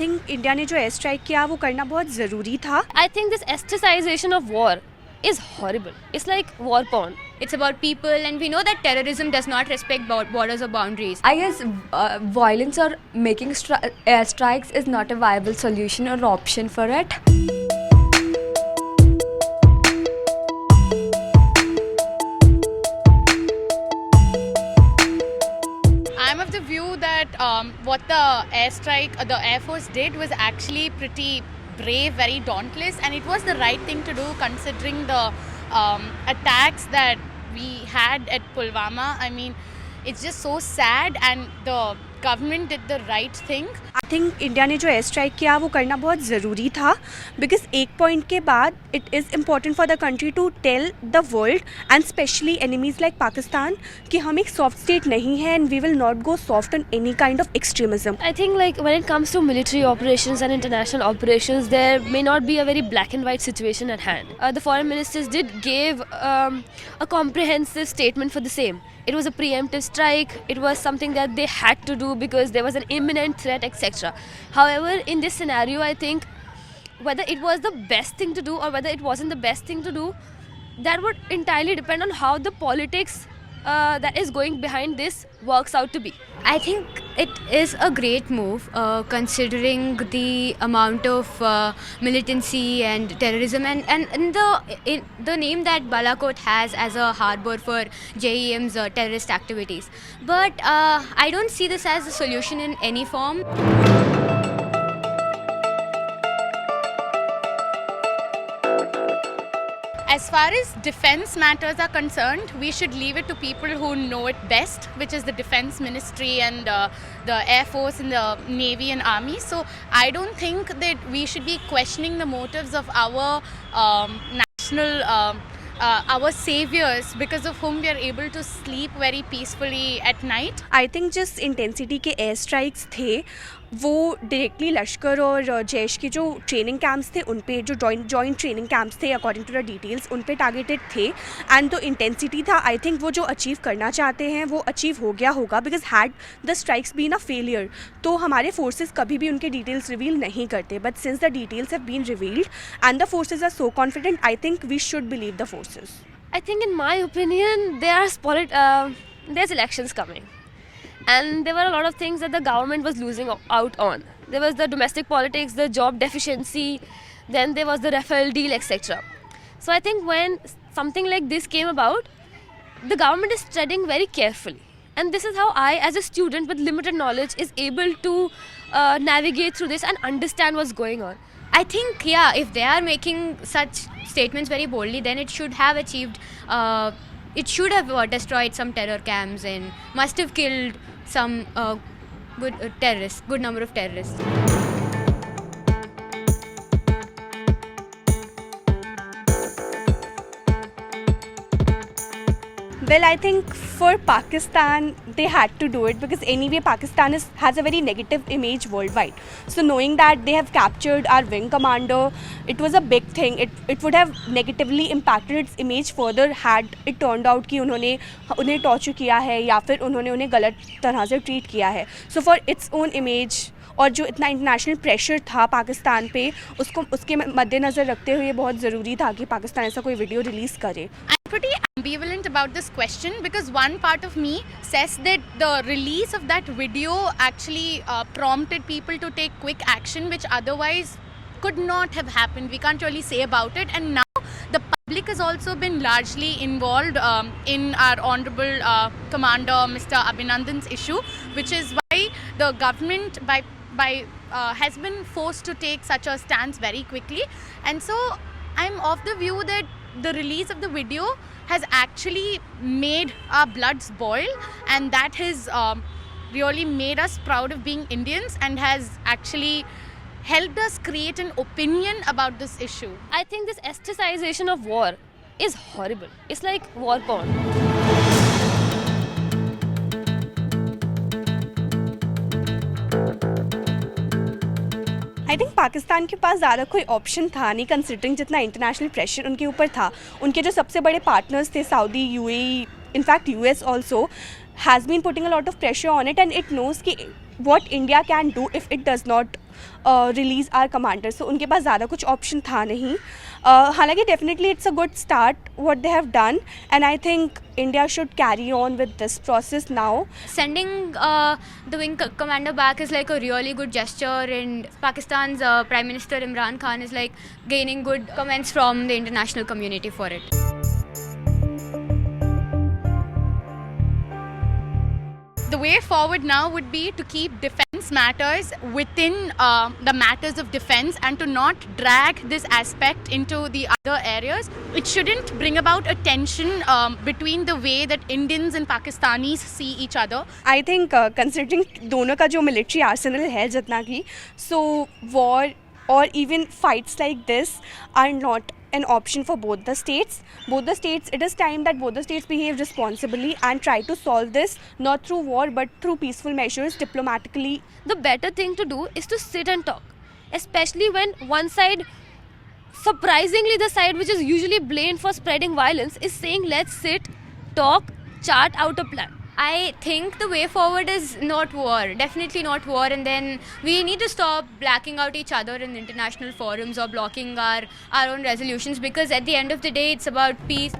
Think India ने जो air strike किया वो करना बहुत ज़रूरी था. I think this aestheticization of war is horrible. It's like war porn. It's about people, and we know that terrorism does not respect borders or boundaries. I guess violence or making airstrikes is not a viable solution or option for it. I'm of the view that what the airstrike, the Air Force did was actually pretty brave, very dauntless, and it was the right thing to do considering the attacks that we had at Pulwama. I mean, it's just so sad, and the government did the right thing. I think India ने जो air strike किया वो करना बहुत ज़रूरी था, because एक point के बाद it is important for the country to tell the world and specially enemies like Pakistan कि हम एक सॉफ्ट स्टेट नहीं है and we will not go soft on any kind of extremism. I think like when it comes to military operations and international operations, there may not be a very black and white situation at hand. The foreign ministers did give a comprehensive statement for the same. It was a preemptive strike. It was something that they had to do because there was an imminent threat, etc. However, in this scenario, I think whether it was the best thing to do or whether it wasn't the best thing to do, that would entirely depend on how the politics that is going behind this works out to be. I think it is a great move considering the amount of militancy and terrorism and the name that Balakot has as a harbor for JEM's terrorist activities. But I don't see this as a solution in any form. As far as defense matters are concerned, we should leave it to people who know it best, which is the Defense Ministry and the Air Force and the Navy and Army. So I don't think that we should be questioning the motives of our our saviors because of whom we are able to sleep very peacefully at night. I think जिस intensity के air strikes थे वो directly लश्कर और जैश के जो training camps थे उन पे, जो जॉइंट ट्रेनिंग कैंप्स थे अकॉर्डिंग टू द डिटेल्स, उन पे टारगेटेड थे. एंड जो इंटेंसिटी था आई थिंक वो जो अचीव करना चाहते हैं वो अचीव हो गया होगा, because had the strikes been a failure तो हमारे फोर्सेस कभी भी उनके डिटेल्स रिवील नहीं करते. But since the details have been revealed and the forces are so confident, I think we should believe the forces. I think, in my opinion, there's elections coming, and there were a lot of things that the government was losing out on. There was the domestic politics, the job deficiency, then there was the Rafale deal, etc. So I think when something like this came about, the government is treading very carefully, and this is how I, as a student with limited knowledge, is able to navigate through this and understand what's going on. I think, yeah, if they are making such statements very boldly, then it should have achieved, it should have destroyed some terror camps and must have killed some good number of terrorists. Well, I think for Pakistan, they had to do it because anyway Pakistan has a very negative image worldwide. So knowing that they have captured our wing commander, it was a big thing. It would have negatively impacted its image further had it turned out कि उन्हें torture किया है या फिर उन्होंने उन्हें गलत तरह से ट्रीट किया है. So for its own image और जो इतना इंटरनेशनल प्रेशर था पाकिस्तान पे, उसके मद्देनज़र रखते हुए बहुत ज़रूरी था कि पाकिस्तान ऐसा कोई वीडियो रिलीज़ करे. I'm pretty ambivalent about this question because one part of me says that the release of that video actually prompted people to take quick action, which otherwise could not have happened. We can't really say about it. And now the public has also been largely involved in our honorable commander, Mr. Abhinandan's issue, which is why the government has been forced to take such a stance very quickly. And so I'm of the view that the release of the video has actually made our bloods boil, and that has really made us proud of being Indians and has actually helped us create an opinion about this issue. I think this aestheticization of war is horrible. It's like war porn. I think Pakistan के पास ज़्यादा कोई option था नहीं considering जितना international pressure उनके ऊपर था. उनके जो सबसे बड़े पार्टनर्स थे Saudi, UAE, in fact US also has been putting a lot of pressure on it and it knows कि what India can do if it does not release our commander. So उनके पास ज़्यादा कुछ option था नहीं. हालांकि definitely it's a good start what they have done, and I think India should carry on with this process now. Sending the wing commander back is like a really good gesture, and Pakistan's Prime Minister Imran Khan is like gaining good comments from the international community for it. The way forward now would be to keep defense matters within the matters of defense and to not drag this aspect into the other areas. It shouldn't bring about a tension between the way that Indians and Pakistanis see each other. I think considering दोनों का जो military arsenal है जितना की, so war or even fights like this are not an option for both the states. It is time that both the states behave responsibly and try to solve this not through war but through peaceful measures, diplomatically. The better thing to do is to sit and talk, especially when one side, surprisingly the side which is usually blamed for spreading violence, is saying let's sit, talk, chart out a plan. I think the way forward is not war, definitely not war, and then we need to stop blacking out each other in international forums or blocking our own resolutions, because at the end of the day it's about peace.